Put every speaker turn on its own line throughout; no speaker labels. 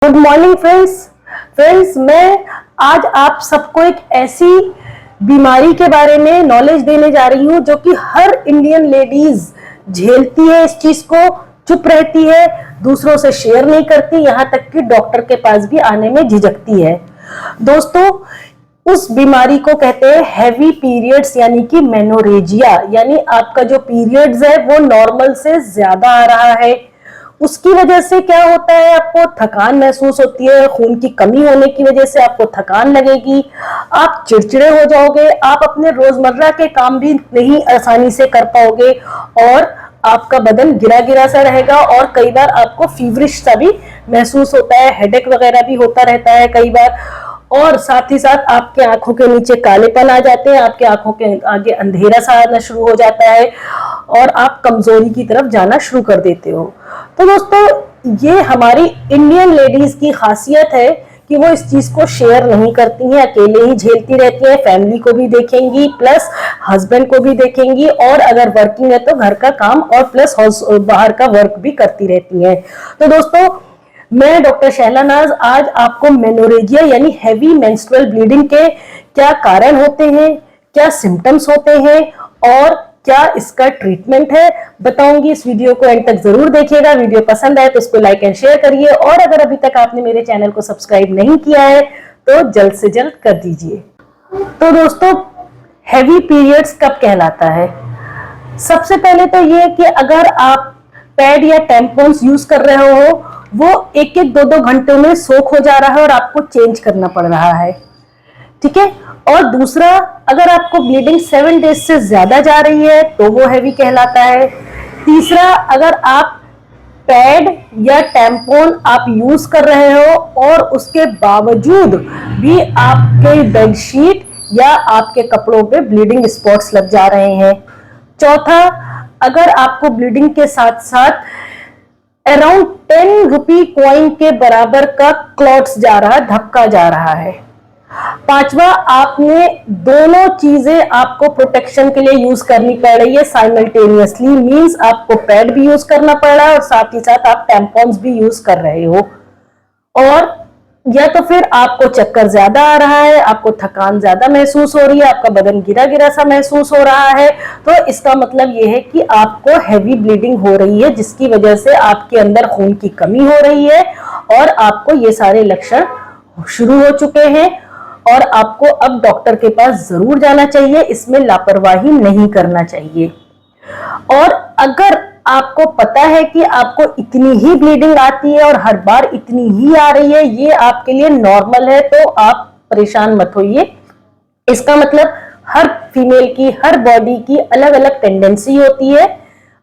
Good morning friends, मैं आज आप सबको एक ऐसी बीमारी के बारे में नॉलेज देने जा रही हूँ जो कि हर इंडियन लेडीज झेलती है। इस चीज को चुप रहती है, दूसरों से शेयर नहीं करती, यहाँ तक कि डॉक्टर के पास भी आने में झिझकती है। दोस्तों, उस बीमारी को कहते हैं हैवी पीरियड्स यानी कि मेनोरेजिया, यानी आपका जो पीरियड्स है वो नॉर्मल से ज्यादा आ रहा है। उसकी वजह से क्या होता है, आपको थकान महसूस होती है, खून की कमी होने की वजह से आपको थकान लगेगी, आप चिड़चिड़े हो जाओगे, आप अपने रोजमर्रा के काम भी नहीं आसानी से कर पाओगे और आपका बदन गिरा गिरा सा रहेगा और कई बार आपको फीवरिश सा भी महसूस होता है, हेडेक वगैरह भी होता रहता है कई बार। और साथ ही साथ आपके आंखों के नीचे कालेपन आ जाते हैं, आपके आंखों के आगे अंधेरा सा आना शुरू हो जाता है और आप कमजोरी की तरफ जाना शुरू कर देते हो। तो दोस्तों, ये हमारी इंडियन लेडीज की खासियत है कि वो इस चीज को शेयर नहीं करती हैं, अकेले ही झेलती रहती हैं, फैमिली को भी देखेंगी प्लस हस्बैंड को भी देखेंगी और अगर वर्किंग है तो घर का काम और प्लस बाहर का वर्क भी करती रहती हैं। तो दोस्तों, मैं डॉक्टर शैला नाज आज आपको मेनोरेजिया यानी हैवी मेंस्ट्रुअल ब्लीडिंग के क्या कारण होते हैं, क्या सिम्टम्स होते हैं और क्या इसका ट्रीटमेंट है बताऊंगी। इस वीडियो को एंड तक जरूर देखिएगा। वीडियो पसंद आए तो इसको लाइक एंड शेयर करिए और अगर अभी तक आपने मेरे चैनल को सब्सक्राइब नहीं किया है तो जल्द से जल्द कर दीजिए। तो दोस्तों, हैवी पीरियड्स कब कहलाता है? सबसे पहले तो ये कि अगर आप पैड या टैम्पॉन्स यूज कर रहे हो, वो एक एक दो घंटों में सोख हो जा रहा है और आपको चेंज करना पड़ रहा है, ठीक है। और दूसरा, अगर आपको ब्लीडिंग 7 डेज से ज्यादा जा रही है तो वो हैवी कहलाता है। तीसरा, अगर आप पैड या टैम्पॉन आप यूज कर रहे हो और उसके बावजूद भी आपके बेडशीट या आपके कपड़ों पे ब्लीडिंग स्पॉट्स लग जा रहे हैं। चौथा, अगर आपको ब्लीडिंग के साथ साथ अराउंड 10 रुपी कॉइन के बराबर का क्लॉट्स जा रहा है, धक्का जा रहा है। पांचवा, आपने दोनों चीजें आपको प्रोटेक्शन के लिए यूज करनी पड़ रही है साइमल्टेनियसली, मींस आपको पैड भी यूज करना पड़ रहा है और साथ ही साथ आप टैम्पॉन्स भी यूज कर रहे हो। और या तो फिर आपको चक्कर ज्यादा आ रहा है, आपको थकान ज्यादा महसूस हो रही है, आपका बदन गिरा गिरा सा महसूस हो रहा है, तो इसका मतलब यह है कि आपको हैवी ब्लीडिंग हो रही है जिसकी वजह से आपके अंदर खून की कमी हो रही है और आपको ये सारे लक्षण शुरू हो चुके हैं और आपको अब डॉक्टर के पास जरूर जाना चाहिए, इसमें लापरवाही नहीं करना चाहिए। और अगर आपको पता है कि आपको इतनी ही ब्लीडिंग आती है और हर बार इतनी ही आ रही है, ये आपके लिए नॉर्मल है, तो आप परेशान मत होइए। इसका मतलब हर फीमेल की, हर बॉडी की अलग अलग टेंडेंसी होती है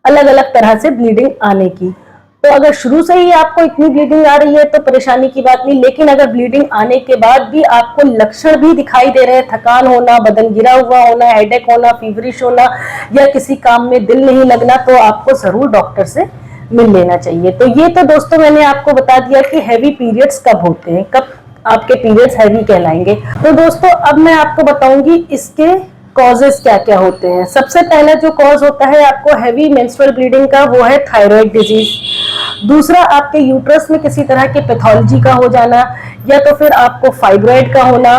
अलग अलग तरह से ब्लीडिंग आने की। तो अगर शुरू से ही आपको इतनी ब्लीडिंग आ रही है तो परेशानी की बात नहीं, लेकिन अगर ब्लीडिंग आने के बाद भी आपको लक्षण भी दिखाई दे रहे हैं, थकान होना, बदन गिरा हुआ होना, हेडेक होना, फीवरिश होना या किसी काम में दिल नहीं लगना, तो आपको जरूर डॉक्टर से मिल लेना चाहिए। तो ये तो दोस्तों मैंने आपको बता दिया कि हैवी पीरियड्स कब होते हैं, कब आपके पीरियड्स हैवी कहलाएंगे। तो दोस्तों, अब मैं आपको बताऊंगी इसके कॉजेस क्या क्या होते हैं। सबसे पहला जो कॉज होता है आपको हैवी मेंस्ट्रुअल ब्लीडिंग का, वो है थायराइड डिजीज। दूसरा, आपके यूट्रस में किसी तरह के पैथोलॉजी का हो जाना, या तो फिर आपको फाइब्रॉइड का होना,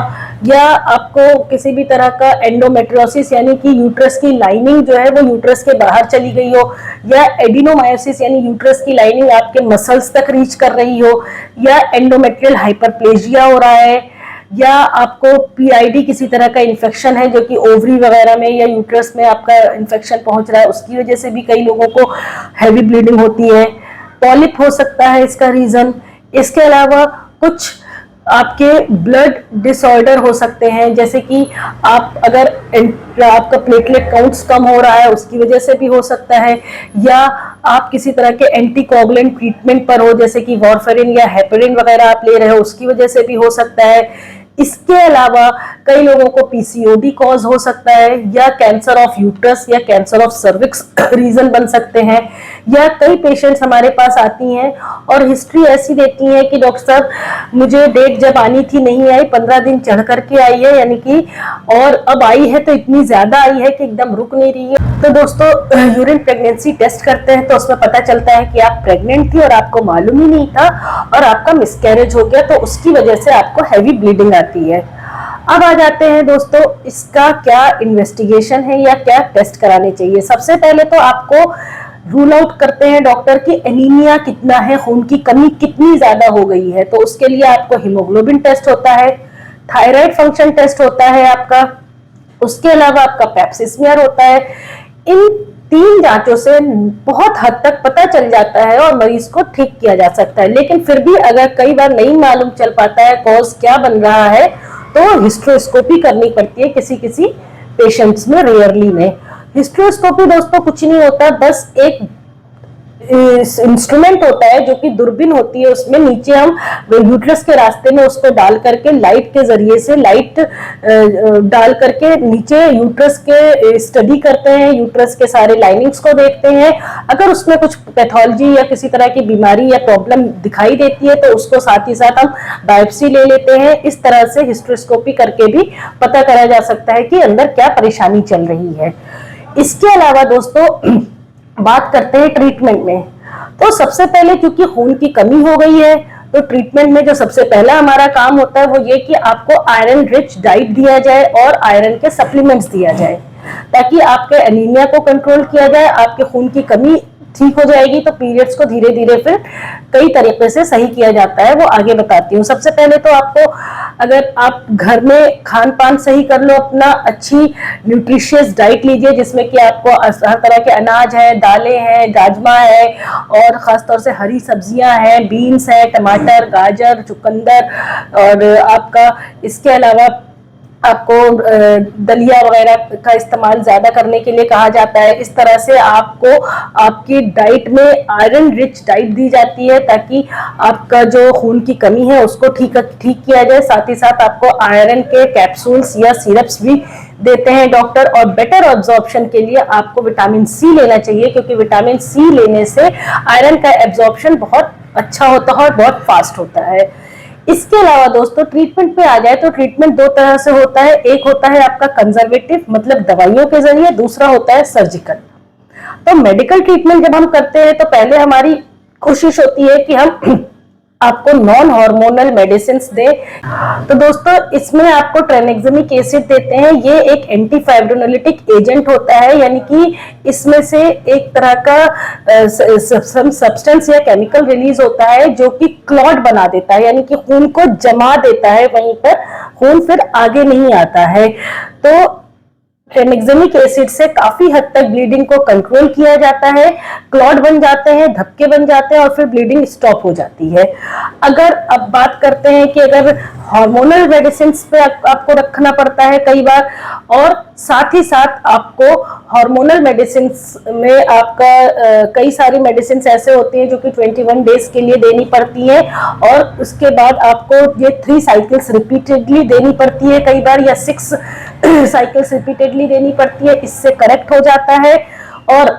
या आपको किसी भी तरह का एंडोमेट्रियोसिस यानी कि यूट्रस की लाइनिंग जो है वो यूट्रस के बाहर चली गई हो, या एडिनोमायोसिस यानी यूट्रस की लाइनिंग आपके मसल्स तक रीच कर रही हो, या एंडोमेट्रियल हाइपरप्लेजिया हो रहा है, या आपको पीआईडी किसी तरह का इन्फेक्शन है जो कि ओवरी वगैरह में या यूट्रस में आपका इन्फेक्शन पहुंच रहा है, उसकी वजह से भी कई लोगों को हैवी ब्लीडिंग होती है। पॉलिप हो सकता है इसका रीजन। इसके अलावा कुछ आपके ब्लड डिसऑर्डर हो सकते हैं, जैसे कि आप अगर आपका प्लेटलेट काउंट्स कम हो रहा है उसकी वजह से भी हो सकता है, या आप किसी तरह के एंटीकोगुलेंट ट्रीटमेंट पर हो जैसे कि वारफेरिन या हेपेरिन वगैरह आप ले रहे हो उसकी वजह से भी हो सकता है। इसके अलावा कई लोगों को पीसीओडी कॉज हो सकता है, या कैंसर ऑफ यूट्रस या कैंसर ऑफ सर्विक्स रीजन बन सकते हैं। या कई पेशेंट्स हमारे पास आती हैं और हिस्ट्री ऐसी देती है कि डॉक्टर साहब मुझे डेट जब आनी थी नहीं आई, 15 दिन चढ़ करके आई है, यानी कि और अब आई है तो इतनी ज्यादा आई है कि एकदम रुक नहीं रही है। तो दोस्तों यूरिन प्रेगनेंसी टेस्ट करते हैं तो उसमें पता चलता है कि आप प्रेग्नेंट थी और आपको मालूम ही नहीं था और आपका मिसकैरेज हो गया, तो उसकी वजह से आपको हैवी ब्लीडिंग आती है। अब आ जाते हैं दोस्तों इसका क्या इन्वेस्टिगेशन है या क्या टेस्ट कराने चाहिए। सबसे पहले तो आपको रूल आउट करते हैं डॉक्टर की एनीमिया कितना है, खून की कमी कितनी ज्यादा हो गई है। तो उसके लिए आपको हीमोग्लोबिन टेस्ट होता है, थायराइड फंक्शन टेस्ट होता है आपका, उसके अलावा आपका पेप्सिस्मियर होता है। इन 3 जांचों से बहुत हद तक पता चल जाता है और मरीज को ठीक किया जा सकता है। लेकिन फिर भी अगर कई बार नहीं मालूम चल पाता है कॉज क्या बन रहा है तो हिस्ट्रोस्कोपी करनी पड़ती है किसी किसी पेशेंट्स में, रेयरली में। हिस्ट्रोस्कोपी दोस्तों कुछ नहीं होता, बस एक इंस्ट्रूमेंट होता है जो कि दूरबीन होती है, उसमें नीचे हम यूट्रस के रास्ते में उसको डाल करके लाइट के जरिए से लाइट डाल करके नीचे यूट्रस के स्टडी करते हैं, यूट्रस के सारे लाइनिंग्स को देखते हैं। अगर उसमें कुछ पैथोलॉजी या किसी तरह की बीमारी या प्रॉब्लम दिखाई देती है तो उसको साथ ही साथ हम बायोप्सी ले लेते हैं। इस तरह से हिस्ट्रोस्कोपी करके भी पता करा जा सकता है कि अंदर क्या परेशानी चल रही है। इसके अलावा दोस्तों बात करते हैं ट्रीटमेंट में। तो सबसे पहले क्योंकि खून की कमी हो गई है तो ट्रीटमेंट में जो सबसे पहला हमारा काम होता है वो ये कि आपको आयरन रिच डाइट दिया जाए और आयरन के सप्लीमेंट्स दिया जाए ताकि आपके एनीमिया को कंट्रोल किया जाए, आपके खून की कमी ठीक हो जाएगी तो पीरियड्स को धीरे धीरे फिर कई तरीके से सही किया जाता है, वो आगे बताती हूँ। सबसे पहले तो आपको अगर आप घर में खान पान सही कर लो, अपना अच्छी न्यूट्रिशियस डाइट लीजिए जिसमें कि आपको हर तरह के अनाज है, दालें हैं, राजमा है और खासतौर से हरी सब्जियां हैं, बीन्स है, टमाटर, गाजर, चुकंदर और आपका इसके अलावा आपको दलिया वगैरह का इस्तेमाल ज्यादा करने के लिए कहा जाता है। इस तरह से आपको आपकी डाइट में आयरन रिच डाइट दी जाती है ताकि आपका जो खून की कमी है उसको ठीक किया जाए। साथ ही साथ आपको आयरन के कैप्सूल्स या सिरप्स भी देते हैं डॉक्टर। और बेटर एब्जॉर्प्शन के लिए आपको विटामिन सी लेना चाहिए क्योंकि विटामिन सी लेने से आयरन का एब्जॉर्प्शन बहुत अच्छा होता है और बहुत फास्ट होता है। इसके अलावा दोस्तों ट्रीटमेंट पे आ जाए तो ट्रीटमेंट 2 तरह से होता है। एक होता है आपका कंजर्वेटिव मतलब दवाइयों के जरिए, दूसरा होता है सर्जिकल। तो मेडिकल ट्रीटमेंट जब हम करते हैं तो पहले हमारी कोशिश होती है कि हम आपको नॉन हार्मोनल मेडिसिन दें। तो दोस्तों इसमें आपको ट्रेनेक्सेमिक एसिड देते हैं, ये एक एंटी फाइब्रोनोलिटिक एजेंट होता है, यानी कि इसमें से एक तरह का सब्सटेंस या केमिकल रिलीज होता है जो कि क्लॉट बना देता है, यानी कि खून को जमा देता है, वहीं पर खून फिर आगे नहीं आता है। तो ट्रेनेक्सेमिक एसिड से काफी हद तक ब्लीडिंग को कंट्रोल किया जाता है, क्लॉट बन जाते हैं, धब्बे बन जाते हैं और फिर ब्लीडिंग स्टॉप हो जाती है। अगर अब बात करते हैं कि अगर हार्मोनल मेडिसिन पे आपको रखना पड़ता है कई बार, और साथ ही साथ आपको हार्मोनल मेडिसिन में आपका कई सारी मेडिसिन ऐसे होती हैं जो कि 21 डेज के लिए देनी पड़ती है और उसके बाद आपको ये 3 साइकिल्स रिपीटेडली देनी पड़ती है कई बार, या 6 साइकिल्स रिपीटेडली देनी पड़ती है। इससे करेक्ट हो जाता है। और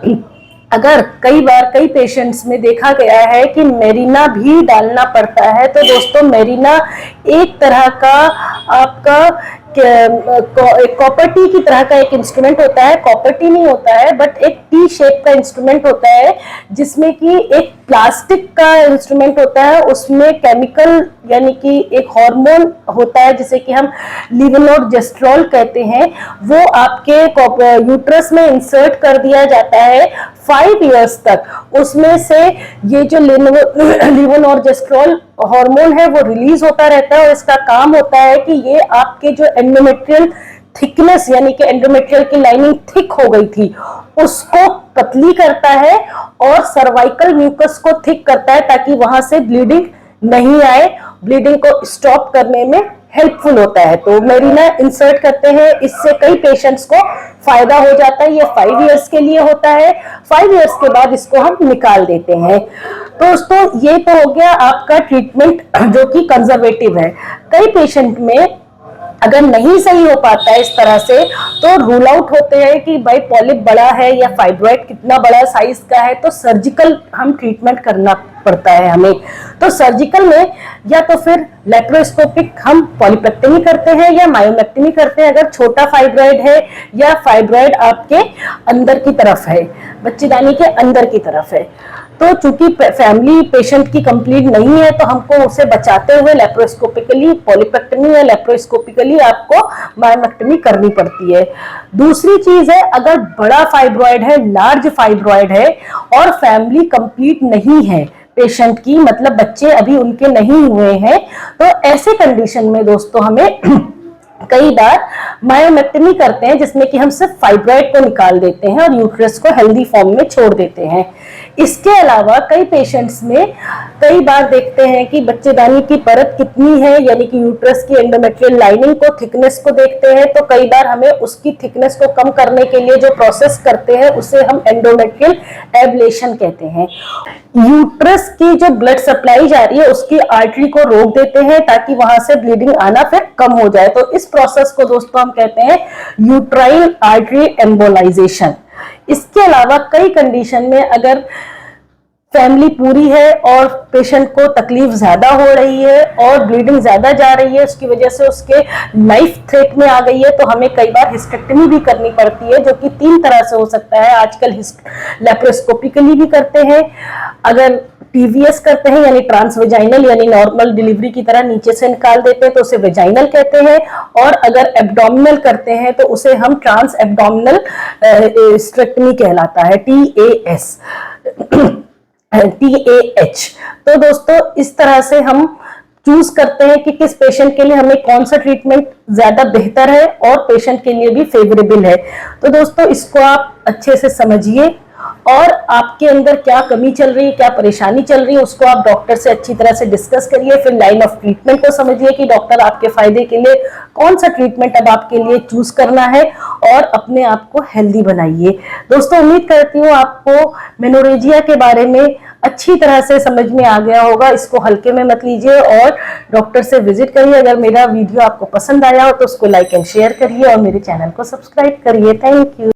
अगर कई बार कई पेशेंट्स में देखा गया है कि मेरिना भी डालना पड़ता है, तो दोस्तों मेरिना एक तरह का आपका कॉपर टी की तरह का एक इंस्ट्रूमेंट होता है। कॉपर टी नहीं होता है बट एक टी शेप का इंस्ट्रूमेंट होता है जिसमें कि एक प्लास्टिक का इंस्ट्रूमेंट होता है, उसमें केमिकल यानी कि एक हार्मोन होता है जिसे कि हम लेवोनोर्जेस्ट्रॉल कहते हैं, वो आपके यूट्रस में इंसर्ट कर दिया जाता है 5 इयर्स तक। उसमें से ये जो लेवोनोर्जेस्ट्रॉल हार्मोन है वो रिलीज होता रहता है और इसका काम होता है कि ये आपके जो एंडोमेट्रियल थिकनेस यानी कि एंडोमेट्रियल की लाइनिंग थिक हो गई थी उसको पतली करता है और सर्वाइकल म्यूकस को थिक करता है ताकि वहां से ब्लीडिंग नहीं आए, ब्लीडिंग को स्टॉप करने में हेल्पफुल होता है। तो मेरिना इंसर्ट करते हैं, इससे कई पेशेंट्स को फायदा हो जाता है। ये 5 इयर्स के लिए होता है, 5 इयर्स के बाद इसको हम निकाल देते हैं। तो दोस्तों ये तो हो गया आपका ट्रीटमेंट जो कि कंजर्वेटिव है। कई पेशेंट में अगर नहीं सही हो पाता है इस तरह से, तो रूल आउट होते हैं कि भाई पॉलिप बड़ा है या फाइब्रॉइड कितना बड़ा साइज का है, तो सर्जिकल हम ट्रीटमेंट करना पड़ता है हमें। तो सर्जिकल में या तो फिर लेप्रोस्कोपिक हम पॉलीपेक्टमी करते हैं या मायोमेक्टमी करते हैं, अगर छोटा फाइब्रॉइड है या फाइब्रॉइड आपके अंदर की तरफ है, बच्चेदानी के अंदर की तरफ है। तो चूंकि फैमिली पेशेंट की कंप्लीट नहीं है, तो हमको उसे बचाते हुए लेप्रोस्कोपिकली पॉलीपेक्टमी या लेप्रोस्कोपिकली आपको मायोमेक्टमी करनी पड़ती है। दूसरी चीज है, अगर बड़ा फाइब्रॉइड है, लार्ज फाइब्रॉइड है और फैमिली कंप्लीट नहीं है पेशेंट की, मतलब बच्चे अभी उनके नहीं हुए हैं, तो ऐसे कंडीशन में दोस्तों हमें कई बार मायोमेक्टमी करते हैं, जिसमें कि हम सिर्फ फाइब्रॉइड को निकाल देते हैं और यूट्रस को हेल्दी फॉर्म में छोड़ देते हैं। इसके अलावा कई पेशेंट्स में कई बार देखते हैं कि बच्चेदानी की परत कितनी है, यानी कि यूट्रस की एंडोमेट्रियल लाइनिंग को, थिकनेस को देखते हैं, तो कई बार हमें उसकी थिकनेस को कम करने के लिए जो प्रोसेस करते हैं उसे हम एंडोमेट्रियल एब्लेशन कहते हैं। यूट्रस की जो ब्लड सप्लाई जा रही है उसकी आर्टरी को रोक देते हैं ताकि वहां से ब्लीडिंग आना फिर कम हो जाए। तो इस प्रोसेस को दोस्तों हम कहते हैं यूट्राइन आर्टरी एम्बोलाइजेशन। इसके अलावा कई कंडीशन में अगर फैमिली पूरी है और पेशेंट को तकलीफ ज्यादा हो रही है और ब्लीडिंग ज्यादा जा रही है, उसकी वजह से उसके लाइफ थ्रेट में आ गई है, तो हमें कई बार हिस्टेक्टमी भी करनी पड़ती है, जो कि 3 तरह से हो सकता है। आजकल लेप्रोस्कोपिकली भी करते हैं, अगर टीवीएस करते हैं यानी ट्रांसवेजाइनल यानी नॉर्मल डिलीवरी की तरह नीचे से निकाल देते हैं तो उसे वेजाइनल कहते हैं, और अगर एब्डोमिनल करते हैं तो उसे हम ट्रांस एब्डोमिनल हिस्टेक्टमी कहलाता है, TAH। तो दोस्तों इस तरह से हम चूज करते हैं कि किस पेशेंट के लिए हमें कौन सा ट्रीटमेंट ज्यादा बेहतर है और पेशेंट के लिए भी फेवरेबल है। तो दोस्तों इसको आप अच्छे से समझिए और आपके अंदर क्या कमी चल रही है, क्या परेशानी चल रही है, उसको आप डॉक्टर से अच्छी तरह से डिस्कस करिए। फिर लाइन ऑफ ट्रीटमेंट को समझिए कि डॉक्टर आपके फायदे के लिए कौन सा ट्रीटमेंट अब आपके लिए चूज करना है और अपने आप को हेल्दी बनाइए। दोस्तों उम्मीद करती हूँ आपको मेनोरेजिया के बारे में अच्छी तरह से समझ में आ गया होगा। इसको हल्के में मत लीजिए और डॉक्टर से विजिट करिए। अगर मेरा वीडियो आपको पसंद आया हो तो उसको लाइक एंड शेयर करिए और मेरे चैनल को सब्सक्राइब करिए। Thank you.